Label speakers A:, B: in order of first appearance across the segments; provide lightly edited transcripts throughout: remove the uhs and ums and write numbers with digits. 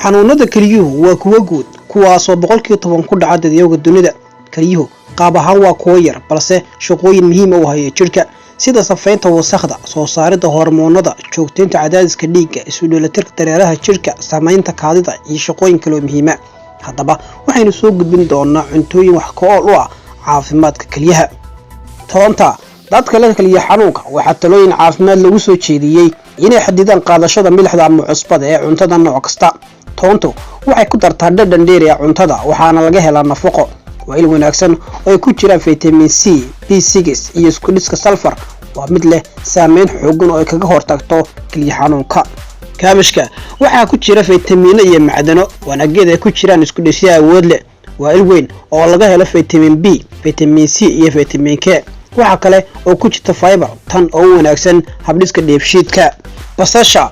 A: xanuunada kelyuhu waa kuwa guud kuwaasoo boqolkiiba 10 ku dhaca dadweynaha dunida. Kelyuhu qaab ahaan waa kuwa yar balse shaqooyin muhiim ah u haya jirka sida safaynta wasakhda, soo saaridda hormoonada, joogteynta cadaadiska dhiigga, isu dheelitirka dareeraha jirka, samaynta kaadida iyo shaqooyin kale oo muhiim ah. Haddaba waxaynu soo gudbin doonaa cuntooyin wax ku ool u ah caafimaadka kelyaha. Toonta dadka leh kelyo xanuunka waxaa talooyin caafimaad lagu soo jeediyay inay xadidaan qaadashada milixda ama cusbada ee cuntada nooc kasta. Toontu waxay ku dartaa dhadhan dheeri ah cuntada waxaana laga helaa nafaqo il wanaagsan oo ay ku jiraan vitamin C, B6 iyo isku dhiska sulfur. waa mid leh saameyn xooggan oo ay kaga hortagto kelyo xanuunka. Kaabashka waxaa ku jira fitamiino iyo macdano wanaaggeeda ay ku jiraan isku dhisyo awood leh. waa il weyn oo laga helo vitamin B, vitamin C iyo vitamin K. waxa kale oo ku jirta fiber tan oo wanaagsan habdhiska dheefshiidka. basasha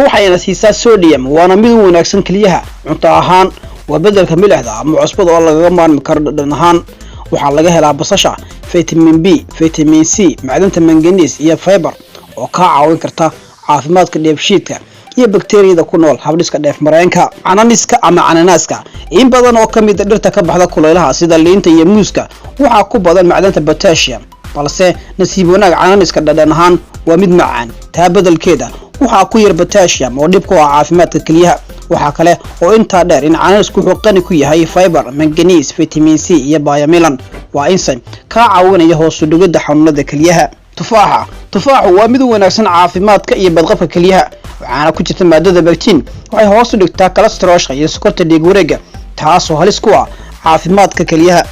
A: waxayna siisaa sodium waana mid wanaagsan kelyaha. cunto ahaan waa bedelka milixda ama cusbada oo laga maarmi karo dhadhan ahaan. waxaa laga helaa basasha vitamin B, vitamin C, macdanta manganese iyo fiber oo ka caawin karta caafimaadka dheefshiidka iyo bakteeriyada ku nool habdhiska dheefmareenka. cananiska ama cananaaska in badan oo kamid ah dhirta ka baxda kulaylaha sida liinta iyo muuska waxaa ku badan macdanta potassium balse nasiib wanaag cananiska dhadhan ahaan waa mid macaan. taa beddelkeeda waxaa ku yar potassium oo dhib ku ah caafimaadka kelyaha. waxaa kale oo intaa dheer in cananisku wuxuu qani ku yahay fiber, manganese, vitamin C iyo biomilan. waa enzyme ka caawinaya hoos u dhigida xanuunada kelyaha. tufaaxu waa mid wanaagsan caafimaadka iyo badqabka kelyaha waxaana ku jirta maadada pectin waxay hoos u dhigtaa cholesterol iyo sokorta dhiig wareegga taasoo halis ku ah caafimaadka kelyaha.